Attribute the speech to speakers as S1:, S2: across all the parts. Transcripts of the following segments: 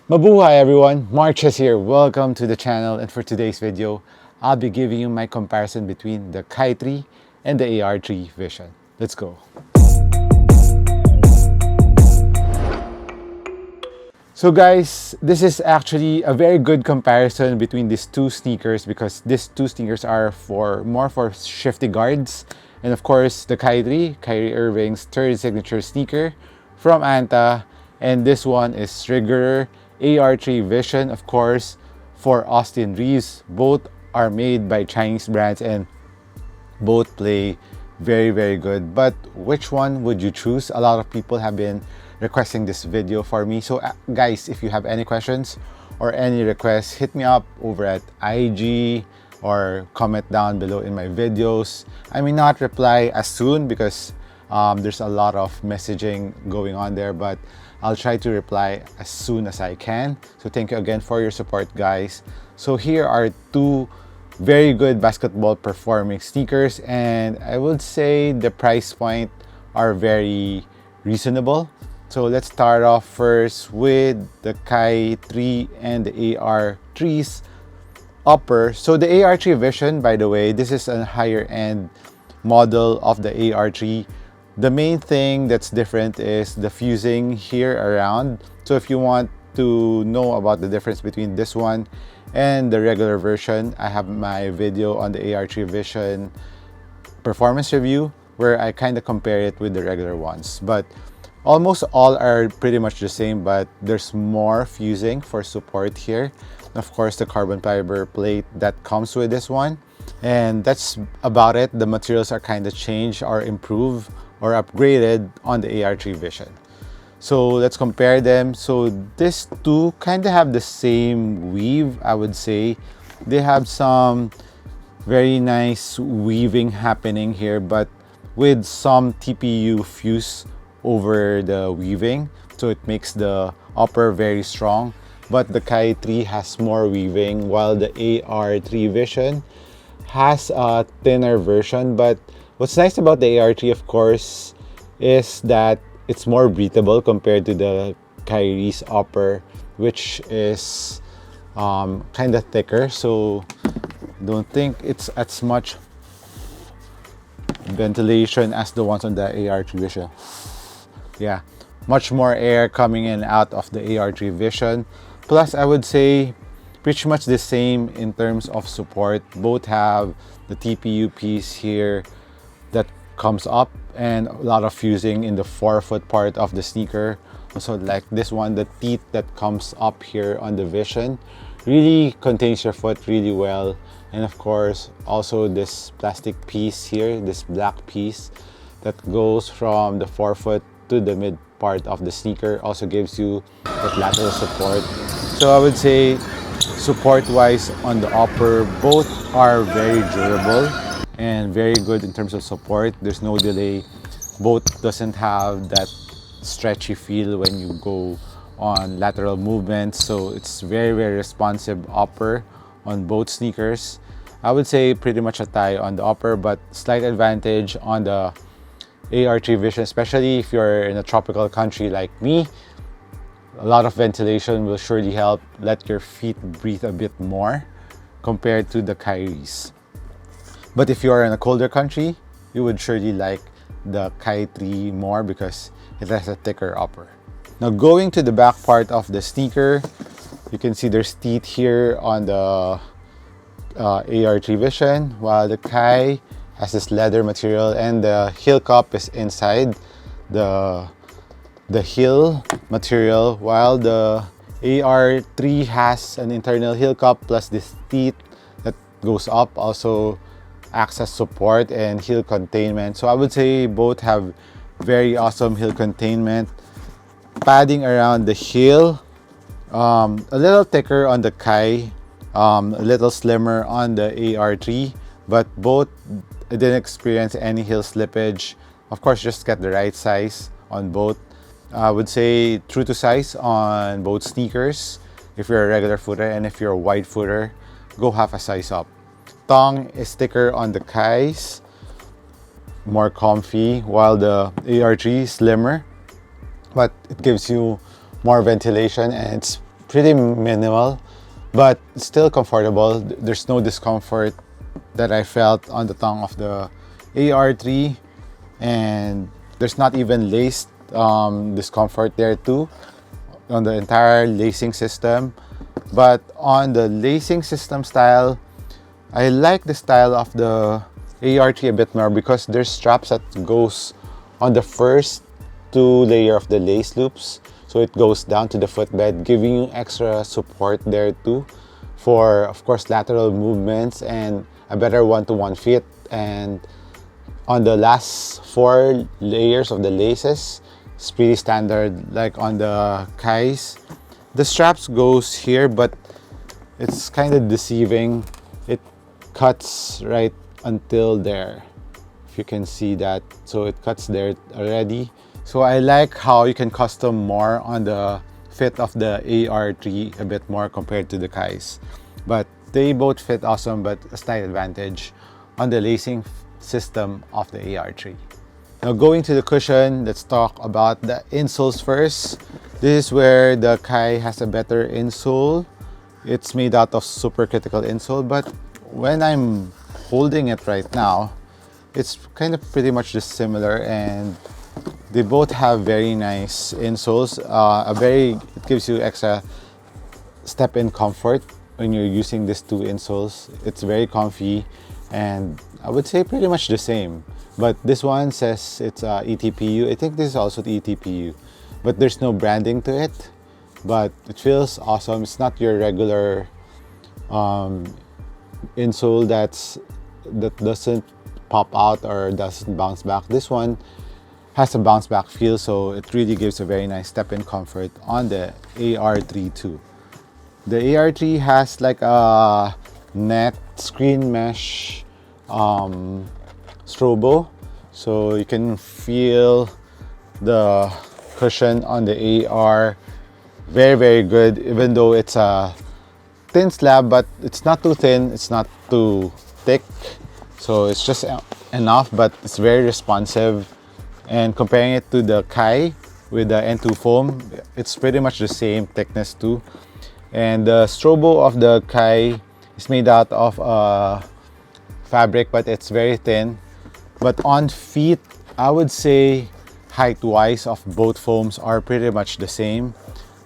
S1: Mabuhay everyone, MARKCHES here. Welcome to the channel, and for today's video, I'll be giving you my comparison between the Kai3 and the AR3 Vision. Let's go. So guys, this is actually a very good comparison between these two sneakers because these two sneakers are more for shifty guards. And of course, the Kai3, Kyrie Irving's third signature sneaker from Anta. And this one is regular AR3 Vision, of course, for Austin Reeves. Both are made by Chinese brands and both play very good. But which one would you choose? A lot of people have been requesting this video for me. So guys, if you have any questions or any requests, hit me up over at IG or comment down below in my videos. I may not reply as soon because there's a lot of messaging going on there, but I'll try to reply as soon as I can. So thank you again for your support, guys. So here are two very good basketball performing sneakers, and I would say the price point are very reasonable. So let's start off first with the Kai3 and the AR3's upper. So the AR3 Vision, by the way, this is a higher end model of the AR3. The main thing that's different is the fusing here around. So if you want to know about the difference between this one and the regular version, I have my video on the AR3 Vision performance review where I kind of compare it with the regular ones. But almost all are pretty much the same, but there's more fusing for support here. Of course, the carbon fiber plate that comes with this one. And that's about it. The materials are kind of changed or improved or upgraded on the AR3 Vision. So let's compare them. So these two kind of have the same weave, I would say. They have some very nice weaving happening here, but with some TPU fuse over the weaving. So it makes the upper very strong. But the Kai3 has more weaving, while the AR3 Vision has a thinner version. But what's nice about the AR3, of course, is that it's more breathable compared to the Kyrie's upper, which is kind of thicker. So don't think it's as much ventilation as the ones on the AR3 Vision. Yeah, much more air coming in and out of the AR3 Vision. Plus, I would say pretty much the same in terms of support. Both have the TPU piece here that comes up and a lot of fusing in the forefoot part of the sneaker. Also, like this one, the teeth that comes up here on the Vision really contains your foot really well. And of course, also this plastic piece here, this black piece that goes from the forefoot to the mid part of the sneaker also gives you that lateral support. So I would say support-wise on the upper, both are very durable and very good in terms of support. There's no delay. Both doesn't have that stretchy feel when you go on lateral movements. So it's very responsive upper on both sneakers. I would say pretty much a tie on the upper, but slight advantage on the AR3 Vision, especially if you're in a tropical country like me. A lot of ventilation will surely help let your feet breathe a bit more compared to the Kyrie's. But if you are in a colder country, you would surely like the Kai3 more because it has a thicker upper. Now going to the back part of the sneaker, you can see there's teeth here on the AR3 Vision, while the Kai has this leather material and the heel cup is inside the heel material, while the AR3 has an internal heel cup plus this teeth that goes up, also acts as support and heel containment. So I would say both have very awesome heel containment. Padding around the heel, a little thicker on the Kai, a little slimmer on the AR3, but both didn't experience any heel slippage. Of course, just get the right size on both. I would say true to size on both sneakers if you're a regular footer, and if you're a wide footer, go half a size up. Tongue is thicker on the Kais, more comfy, while the AR3 is slimmer, but it gives you more ventilation and it's pretty minimal, but still comfortable. There's no discomfort that I felt on the tongue of the AR3, and there's not even lace discomfort there too on the entire lacing system. But on the lacing system style, I like the style of the AR3 a bit more because there's straps that goes on the first two layer of the lace loops, so it goes down to the footbed, giving you extra support there too for, of course, lateral movements and a better one-to-one fit. And on the last four layers of the laces, it's pretty standard. Like on the Kais, the straps goes here, but it's kind of deceiving. It cuts right until there, if you can see that. So it cuts there already. So I like how you can custom more on the fit of the AR3 a bit more compared to the Kais. But they both fit awesome, but a slight advantage on the lacing system of the AR3. Now going to the cushion, let's talk about the insoles first. This is where the Kai has a better insole. It's made out of supercritical insole, but when I'm holding it right now, it's kind of pretty much just similar, and they both have very nice insoles. It gives you extra step-in comfort when you're using these two insoles. It's very comfy, and I would say pretty much the same. But this one says it's ETPU. I think this is also the ETPU, but there's no branding to it. But it feels awesome. It's not your regular insole that doesn't pop out or doesn't bounce back. This one has a bounce back feel, so it really gives a very nice step-in comfort on the AR3 too. The AR3 has like a net screen mesh strobo, so you can feel the cushion on the AR very good, even though it's a thin slab, but it's not too thin, it's not too thick, so it's just enough, but it's very responsive. And comparing it to the Kai with the N2 foam, it's pretty much the same thickness too. And the strobo of the Kai is made out of fabric, but it's very thin. But on feet, I would say height-wise of both foams are pretty much the same.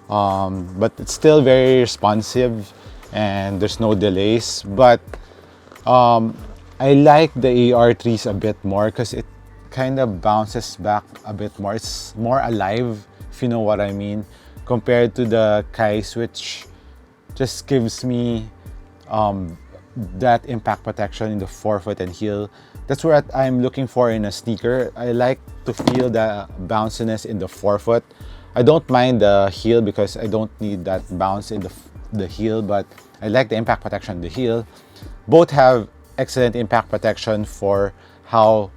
S1: But it's still very responsive and there's no delays. But I like the AR3s a bit more because it kind of bounces back a bit more. It's more alive, if you know what I mean, compared to the Kais, which just gives me that impact protection in the forefoot and heel. That's what I'm looking for in a sneaker. I like to feel the bounciness in the forefoot. I don't mind the heel because I don't need that bounce in the heel, but I like the impact protection in the heel. Both have excellent impact protection for how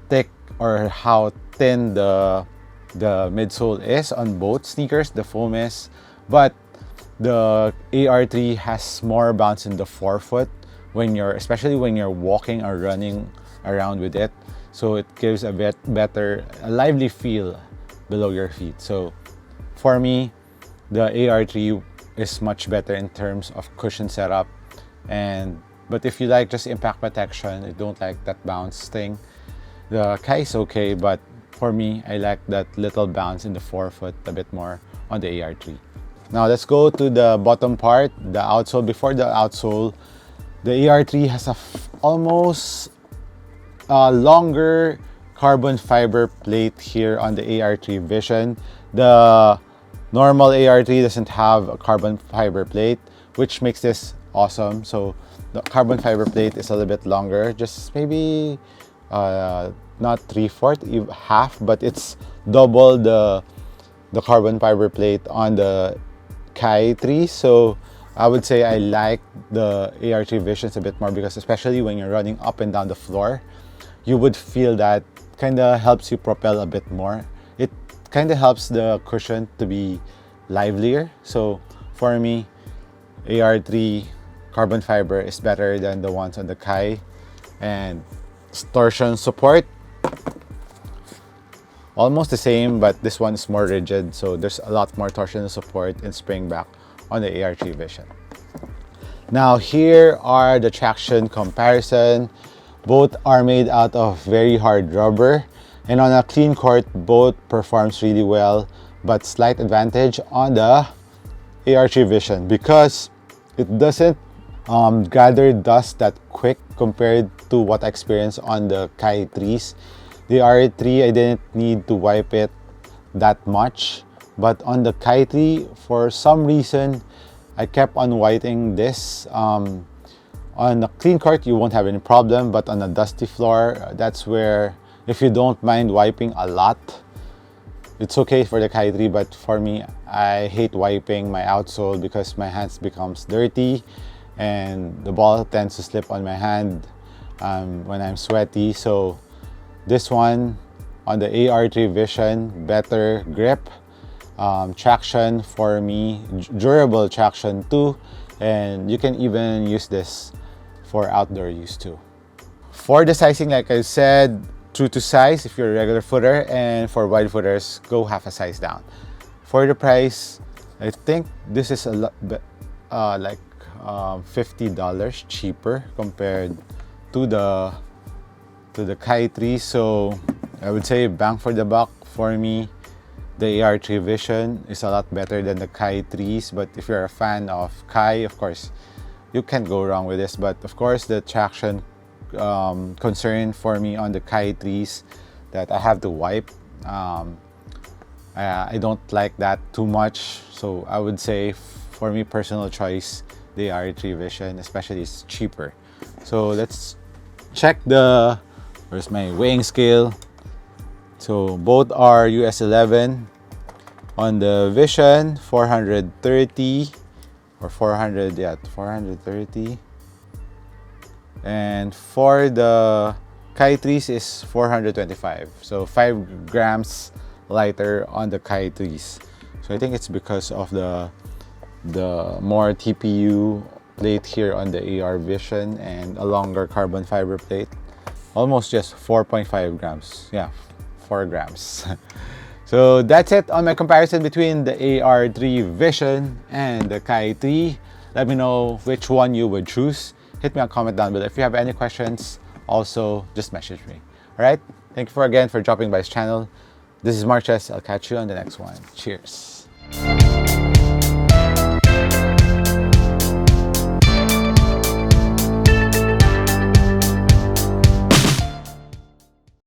S1: thick or how thin the midsole is on both sneakers, the foam is. But the AR3 has more bounce in the forefoot especially when you're walking or running around with it. So it gives a bit better, a lively feel below your feet. So for me, the AR3 is much better in terms of cushion setup. But if you like just impact protection, you don't like that bounce thing, the Kai is okay, but for me, I like that little bounce in the forefoot a bit more on the AR3. Now let's go to the bottom part, the outsole. Before the outsole, the AR3 has almost longer carbon fiber plate here on the AR3 Vision. The normal AR3 doesn't have a carbon fiber plate, which makes this awesome. So the carbon fiber plate is a little bit longer, just maybe not 3/4, half, but it's double the carbon fiber plate on the Kai 3. So I would say I like the AR3 Visions a bit more because especially when you're running up and down the floor, you would feel that kind of helps you propel a bit more. It kind of helps the cushion to be livelier. So for me, AR3 carbon fiber is better than the ones on the Kai. And torsion support, almost the same, but this one is more rigid, so there's a lot more torsional support and spring back on the AR3 Vision. Now here are the traction comparison. Both are made out of very hard rubber, and on a clean court both performs really well, but slight advantage on the AR3 Vision because it doesn't gather dust that quick compared to what I experienced on the Kai 3s. The AR3, I didn't need to wipe it that much, but on the Kai 3, for some reason, I kept on wiping this. On a clean court, you won't have any problem, but on a dusty floor, that's where, if you don't mind wiping a lot, it's okay for the Kai 3, but for me, I hate wiping my outsole because my hands becomes dirty and the ball tends to slip on my hand when I'm sweaty. So this one on the AR3 Vision, better grip, traction for me, durable traction too, and you can even use this for outdoor use too. For the sizing, like I said, true to size if you're a regular footer, and for wide footers, go half a size down. For the price, I think this is a lot like $50 cheaper compared to the Kai 3, so I would say bang for the buck for me. The AR3 Vision is a lot better than the Kai 3s, but if you're a fan of Kai, of course, you can't go wrong with this. But of course, the traction concern for me on the Kai 3s that I have to wipe. I don't like that too much, so I would say for me, personal choice, the AR3 Vision, especially it's cheaper. So let's check where's my weighing scale. So both are US 11. On the Vision, 430 or 400, yeah, 430. And for the Kai 3s is 425. So 5 grams lighter on the Kai 3s. So I think it's because of the more TPU plate here on the AR Vision and a longer carbon fiber plate. Almost just 4.5 grams. Yeah, 4 grams. So that's it on my comparison between the AR3 Vision and the Kai 3. Let me know which one you would choose. Hit me a comment down below. If you have any questions, also just message me. Alright? Thank you again for dropping by this channel. This is MARKCHES. I'll catch you on the next one. Cheers.